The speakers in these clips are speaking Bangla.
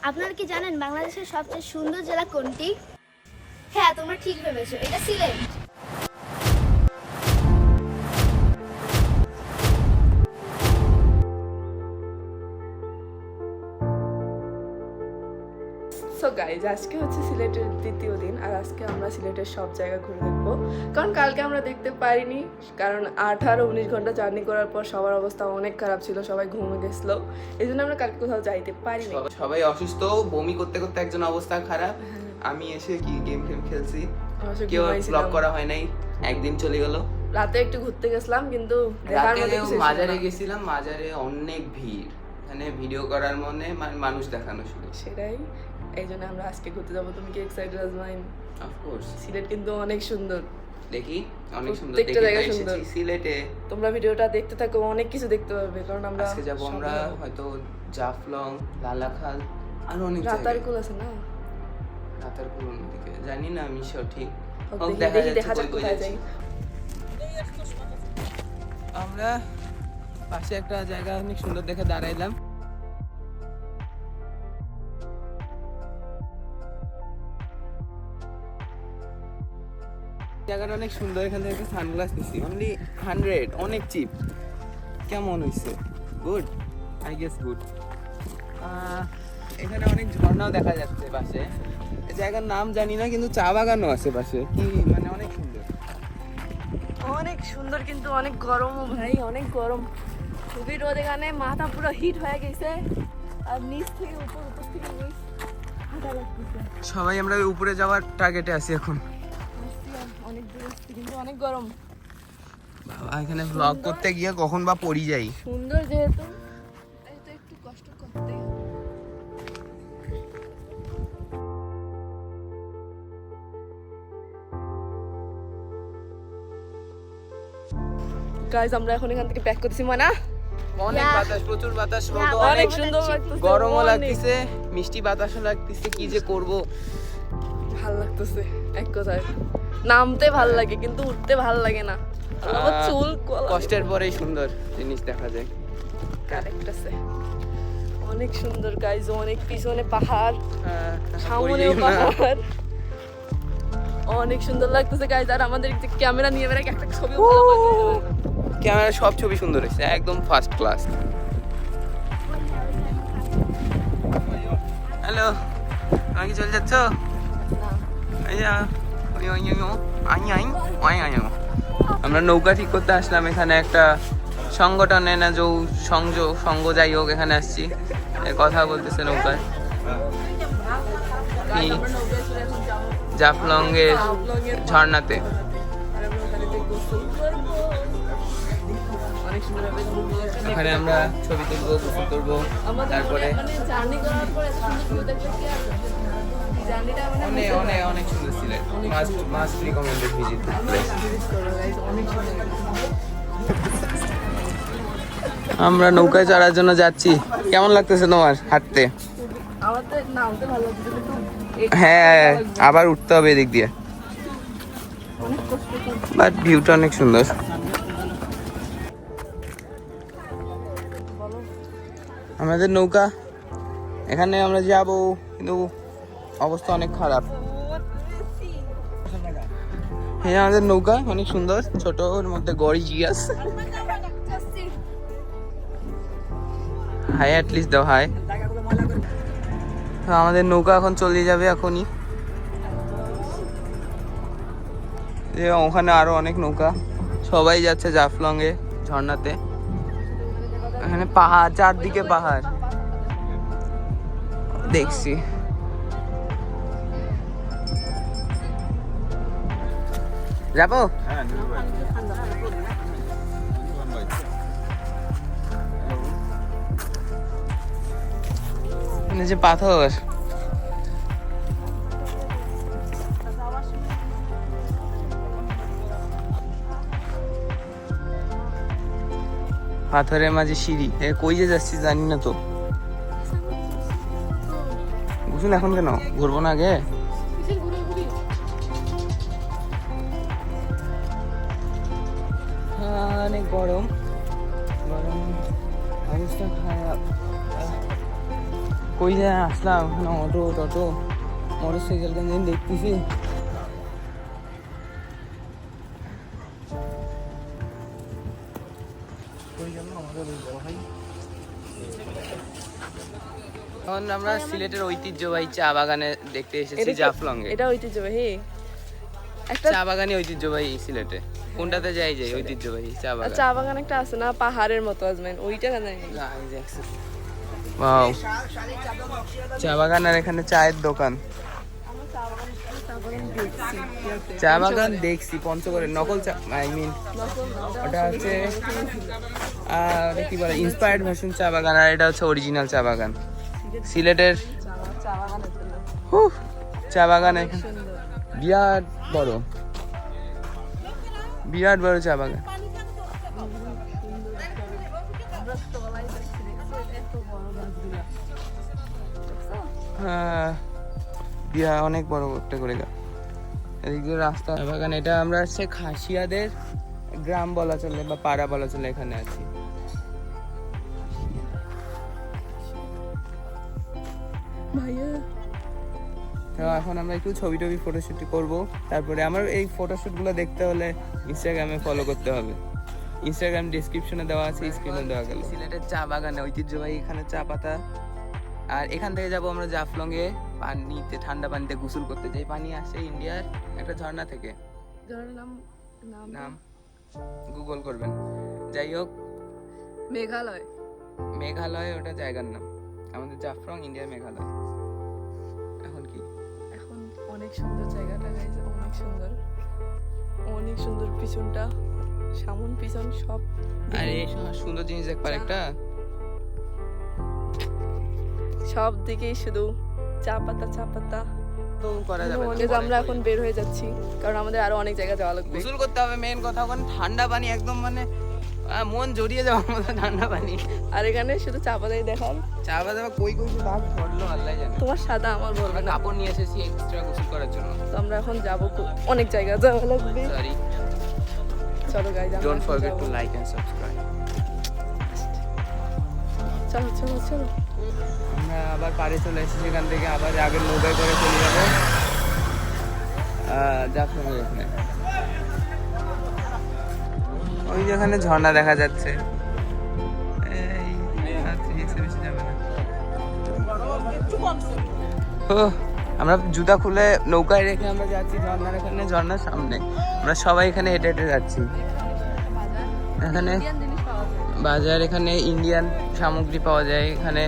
আপনারা কি জানেন বাংলাদেশের সবচেয়ে সুন্দর জেলা কোনটি? হ্যাঁ, তোমরা ঠিক ভেবেছো, এটা সিলেট। সো গাইজ, আজকে হচ্ছে সিলেটের দ্বিতীয় দিন, আর আজকে আমরা সিলেটের সব জায়গা ঘুরে দেখবো। কারণ কালকে আমরা দেখতে পারিনি, কারণ 18-19 ঘন্টা জার্নি করার পর সবার অবস্থা অনেক খারাপ ছিল, সবাই ঘুমে গেছিলো। এই জন্য আমরা কালকে কোথাও যাইতে পারিনি। সবাই অসুস্থ, বমি করতে করতে একজন অবস্থা খারাপ। আমি এসে কি গেম খেলছি, কেউ ব্লগ করা হয় নাই, একদিন চলে গেল। রাতে একটু ঘুরতে গেছিলাম, কিন্তু মাজারে গেছিলাম, মাজারে অনেক ভিড়, মানে ভিডিও করার মনে মানুষ দেখানো শুধু সেটাই। এই জন্য আমরা আজকে ঘুরতে যাবো। তুমি কি এক্সাইটেড আজমাইন? অফকোর্স, সিলেট কিন্তু অনেক সুন্দর, দেখি অনেক সুন্দর, প্রত্যেকটা জায়গা সুন্দর। সিলেটে তোমরা ভিডিওটা দেখতে থাকো, অনেক কিছু দেখতে পাবে। কারণ আমরা আজকে যাবো আমরা হয়তো জাফলং, লালাখাল, আর অনেক রাতারকুল আছে না, রাতারকুল অন্যদিকে জানি না আমি সঠিক। দেখা যাক কোথায় যাই। আমরা পাশে একটা জায়গা অনেক সুন্দর দেখে দাঁড়াইলাম। জায়গাটা অনেক সুন্দর, এখান থেকে একটা সানগ্লাস নিচ্ছি, অনলি 100, অনেক চিপ। কেমন হয়েছে? Good, I guess good. এখানে অনেক ঝর্ণাও দেখা যাচ্ছে পাশে। এই জায়গার নাম জানি না, কিন্তু চা বাগানও আছে পাশে, কি মানে অনেক সুন্দর, অনেক সুন্দর, কিন্তু অনেক গরম ভাই, অনেক গরম। খুবই রোদ, এখানে মাথা পুরো হিট হয়ে গেছে, আর নিচ থেকে উপর, উপর থেকে নিচ হাঁটা লাগতেছে। সবাই আমরা উপরে যাওয়ার টার্গেটে আছি এখন। অনেক দূর আসছি, কিন্তু অনেক গরম। বাবা, এখানে ব্লগ করতে গিয়ে কখন বা পড়ি যাই। সুন্দর যেহেতু, তাই তো একটু কষ্ট করতে। গাইস, আমরা এখন এখান থেকে ব্যাক করতেছি। মানা অনেক বাতাস, প্রচুর বাতাস, অনেক সুন্দর লাগতেছে, গরমও লাগতেছে, মিষ্টি বাতাসও লাগতেছে, কি যে করব। ভাল লাগতেছে এক কথায়, নামতে ভাল লাগে কিন্তু উঠতে ভাল লাগে না। আমার চুল কষ্টের পরেই সুন্দর জিনিস দেখা যায়। কারেক্ট আছে, অনেক সুন্দর গাইস। অনেক পিছনে পাহাড়, সামনেও পাহাড়, অনেক সুন্দর লাগতেছে গাইস। আর আমাদের ক্যামেরা নিয়ে বেড়ে একটা ছবি, ক্যামেরা সব ছবি সুন্দর হয়েছে, একদম ফার্স্ট ক্লাস। হ্যালো, তুমি কি চলে যাচ্ছ? আমরা নৌকা ঠিক করতে আসলাম, এখানে একটা সংগঠনে না সঙ্গ যাই হোক, এখানে আসছি, কথা বলতেছে নৌকায়। জাফলং এর ঝর্ণাতে ওখানে আমরা ছবি তুলবো, গোসল করবো, তারপরে অনেক সুন্দর Sylhet, must recommended visit place. আমরা নৌকায় চড়ার জন্য যাচ্ছি। কেমন লাগতেছে তোমার হাঁটতে? হ্যাঁ, আবার উঠতে হবে এদিক দিয়ে, বাট ভিউটা অনেক সুন্দর। আমাদের নৌকা, এখানে আমরা যাব, কিন্তু অবস্থা অনেক খারাপ। হ্যাঁ, আমাদের নৌকা অনেক সুন্দর, ছোট, ওর মধ্যে গর্জিয়াস। হাই, অ্যাটলিস্ট দাও হাই। আমাদের নৌকা এখন চলে যাবে এখনই। ওখানে আরো অনেক নৌকা, সবাই যাচ্ছে জাফলং এ ঝর্ণাতে। এখানে পাহাড়, চারদিকে পাহাড় দেখছি। যাবো? যে পাথর, পাথরের মাঝে সিঁড়ি, কই যে যাচ্ছি জানি না তো। বুঝুন এখন কেন ঘুরবো না আগে? অনেক গরম, অবস্থা খারাপ। কই যে আসলাম না, অটো টটো মোটর সাইকেল কেন দেখতেছি। এখন আমরা সিলেটের ঐতিহ্যবাহী চা বাগানে দেখতে এসেছি জাফলংয়ে। এটা ঐতিহ্যবাহী একটা চা বাগানই ঐতিহ্যবাহী সিলেটে। কোনটাতে যাই ঐতিহ্যবাহী চা বাগান। চা বাগান একটা আছে না পাহাড়ের মতো আজমেন, ওইটা কেন জানি না। ওয়াও, চা বাগান আর এখানে চায়ের দোকান। চা বাগান দেখছি পঞ্চগড়ে, নকল চা, আই মিন ওটা হচ্ছে কি বলে ইন্সপায়ার্ড ভার্সন চা বাগান, আর এটা হচ্ছে অরিজিনাল চা বাগান সিলেটের। চা বাগান এখানে বিরাট বড়, বিরাট বড় চা বাগান। হ্যাঁ, বিয়া অনেক বড় একটা করে এদিক দিয়ে রাস্তা বাগান। এটা আমরা হচ্ছে খাসিয়াদের গ্রাম বলা চলে বা পাড়া বলা চলে, এখানে আছি। তো এখন আমরা একটু ছবি টবি ফটোশুট করবো, তারপরে আমার এই ফটোশুট গুলো দেখতে হলে ইনস্টাগ্রামে ফলো করতে হবে। ইনস্টাগ্রাম ডিসক্রিপশনে দেওয়া আছে, স্ক্রিনে দেওয়া গেল। সিলেটের চা বাগানে ঐতিহ্যবাহী এখানে চা পাতা। আর এখান থেকে যাবো আমরা জাফলংয়ে, পানিতে ঠান্ডা পানিতে গোসল করতে যাই। পানি আসে ইন্ডিয়ার একটা ঝর্ণা থেকে, নাম গুগল করবেন। যাই হোক, মেঘালয়, মেঘালয় ওটা জায়গার নাম। আমাদের জাফলং ইন্ডিয়ার মেঘালয়। এখন কি, এখন অনেক সুন্দর জায়গাটা, গাইছে অনেক সুন্দর, অনেক সুন্দর। পিছনটা সামন পিছন সব, আর এই সুন্দর জিনিস দেখবার একটা, সব দিকেই শুধু চা পাতা চা পাতা। তো করা যাবে না। আমরা এখন বের হয়ে যাচ্ছি, কারণ আমাদের আরো অনেক জায়গা যাওয়া লাগবে। গোসল করতে হবে, মেইন কথা। ওখানে ঠান্ডা পানি একদম, মানে মন জড়িয়ে যাওয়ার মতো ঠান্ডা পানি। আর এখানে শুধু চা পাতাই দেখাল। চা পাতা কই কই দাগ পড়লো আল্লাহ জানে। তোমার সাদা আমার বলবে না। কাপড় নিয়ে এসেছি এক্সট্রা গোসল করার জন্য। তো আমরা এখন যাবো, অনেক জায়গা যাওয়া লাগবে। সরি, চলো guys, don't forget to like and subscribe. চলো চলো চলো। আমরা আবার পাড়ে চলে এসেছি, সেখান থেকে আবার আগের নৌকায় করে চলে যাবো জাফলং এর ওখানে। ওই যেখানে ঝর্ণা দেখা যাচ্ছে, আমরা জুতা খুলে নৌকায় রেখে আমরা যাচ্ছি ঝর্ণার এখানে, ঝর্ণার সামনে। আমরা সবাই এখানে হেঁটে হেঁটে যাচ্ছি। এখানে বাজার, এখানে ইন্ডিয়ান সামগ্রী পাওয়া যায়। এখানে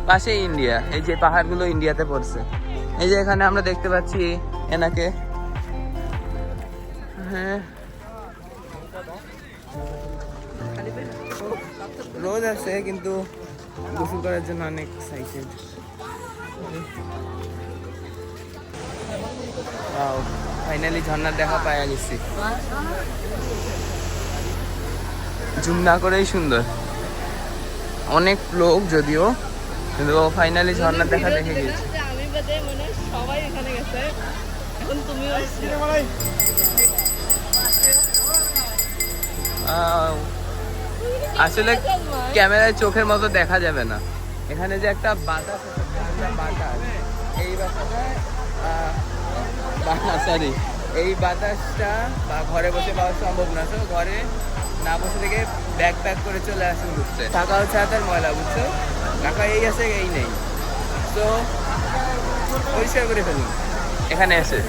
পাশে ইন্ডিয়া, এই যে পাহাড়গুলো ইন্ডিয়াতে পড়ছে। এই যে এখানে আমরা দেখতে পাচ্ছি এনাকে, হ্যাঁ রোদ আছে কিন্তু গোসল করার জন্য অনেক এক্সাইটেড। ফাইনালি ঝর্ণার দেখা পাওয়া গেছি। জুম না করেই সুন্দর, অনেক লোক যদিও, কিন্তু ফাইনালি ঝর্ণার দেখা দেখে গেছি। আমি বাদে মানে সবাই এখানে গেছে, এখন তুমিও আসলে ক্যামেরায় চোখের মতো দেখা যাবে না। এখানে যে একটা বাতাস, এই সরি, এই বাতাসটা বা ঘরে বসে পাওয়া সম্ভব না। তো ঘরে না বসে থেকে ব্যাগ প্যাক করে চলে আসুন ঘুরতে। টাকা হচ্ছে হাতের ময়লা, বুঝছো? টাকা এই আছে এই নেই, তো পরিষ্কার করে ফেলুন এখানে এসে।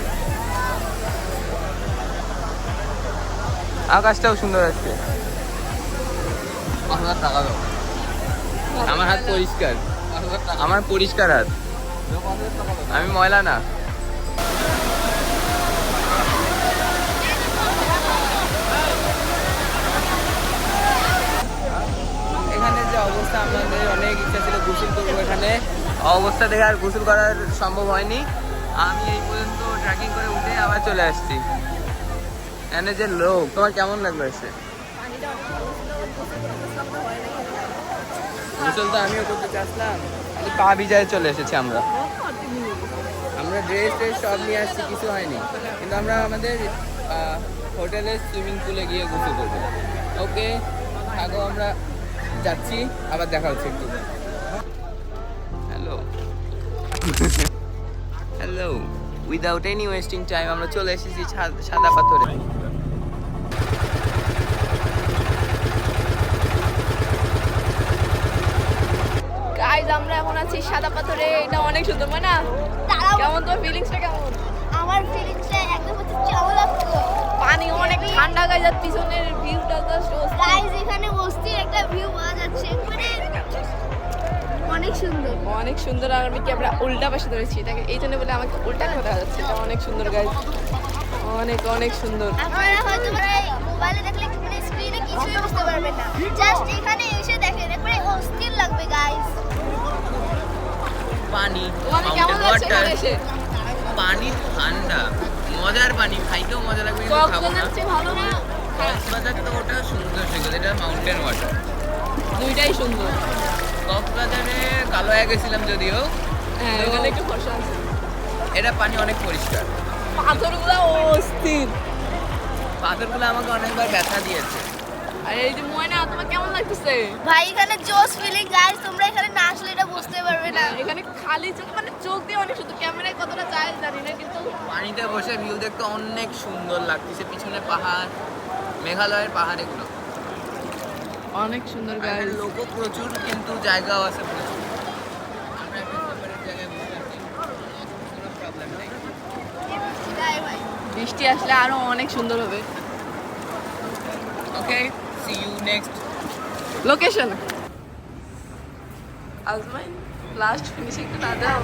আকাশটাও সুন্দর আছে। টাকা দাও, আমার হাত পরিষ্কার, আমার পরিষ্কার হাত, আমি ময়লা না। এখানে যে অবস্থা, আমাদের অনেক ইচ্ছা ছিল গোসল করবো এখানে, অবস্থা দেখে আর গোসল করার সম্ভব হয়নি। আমি এই পর্যন্ত ট্রেকিং করে উঠে আবার চলে আসছি। এখানে যে লোক, তোমার কেমন লাগলো এসে? গোসল তো আমিও করতে চাচ্ছিলাম, পা ভিজায় চলে এসেছি আমরা। ড্রেস ট্রেস সব নিয়ে আসছি, কিছু হয়নি, কিন্তু আমরা আমাদের হোটেলের সুইমিং পুলে গিয়ে গোসল করবো। ওকে থাকো, আমরা যাচ্ছি, আবার দেখা হচ্ছে একটু। Hello. Hello, without any wasting time আমরা চলে এসেছি সাদা পাথরে। গাইজ আমরা এখন আছি সাদা পাথরে, এটা অনেক সুন্দর মানে না? দাঁড়াও, কেমন তোর ফিলিংসটা কেমন? আমার ফিলিংসটা একদম হচ্ছে চাওলা পুরো। পানি অনেক ঠান্ডা গাইজ, আর পিছনের ভিউটা জাস্ট গাইস এখানে অস্থির একটা ভিউ পাওয়া যাচ্ছে, মানে অনেক সুন্দর। অনেক সুন্দর। আর আমি ক্যামেরা উল্টা পাশে ধরেছি, এটাকে এই জন্য বলে আমাকে উল্টা করে দেখা যাচ্ছে। এটা অনেক সুন্দর গাইজ, অনেক অনেক সুন্দর। আপনারা হয়তো মোবাইলে দেখলে মানে স্ক্রিনে কিছুই বুঝতে পারবেন না, জাস্ট এখানে এসে দেখেন, একবারে অস্থির লাগবে গাইস। পানি, তোমাকে কেমন লাগছে এখানে এসে? পানি ঠান্ডা, মজার পানি, খাইতেও মজা লাগবে কিন্তু খাবো না। কক্সবাজার চেয়ে ভালো না? কক্সবাজার তো ওটা সুন্দর সৈকত, এটা মাউন্টেন ওয়াটার। দুইটাই সুন্দর। কক্সবাজারে কালো হয়ে গেছিলাম যদিও, হ্যাঁ এখানে একটু ফর্সা আছে। এটা পানি অনেক পরিষ্কার। পাথরগুলো অস্থির। পাথরগুলো আমাকে অনেকবার ব্যথা দিয়েছে। আর এই যে ময়না, তোমার কেমন লাগতেছে? ভাই এখানে জোস ফিলিং গাইস, তোমরা এখানে না আসলে এটা বুঝতে পারবে না। এখানে খালি চোখ, মানে চোখ দিয়ে অনেক সুন্দর, ক্যামেরায় কতটা যায় জানি না, কিন্তু পানিতে বসে ভিউ দেখতে অনেক সুন্দর লাগতেছে। পিছনে পাহাড়, মেঘালয়ের পাহাড় এগুলো অনেক সুন্দর আর গাইজ। লোকও প্রচুর, কিন্তু জায়গাও আছে প্রচুর। আমরা একটা সেপারেট জায়গায় বসে আছি, কোনো প্রবলেম নেই। যাই ভাই, বৃষ্টি আসলে আরো অনেক সুন্দর হবে। ওকে, সি ইউ নেক্সট। লোকেশন আজমাইন, লাস্ট ফিনিশিং তো না দাও।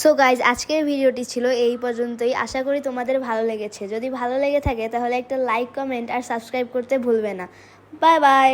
সো গাইজ আজকের ভিডিওটি ছিল এই পর্যন্তই। আশা করি তোমাদের ভালো লেগেছে। যদি ভালো লেগে থাকে তাহলে একটা লাইক, কমেন্ট আর সাবস্ক্রাইব করতে ভুলবে না। Bye bye.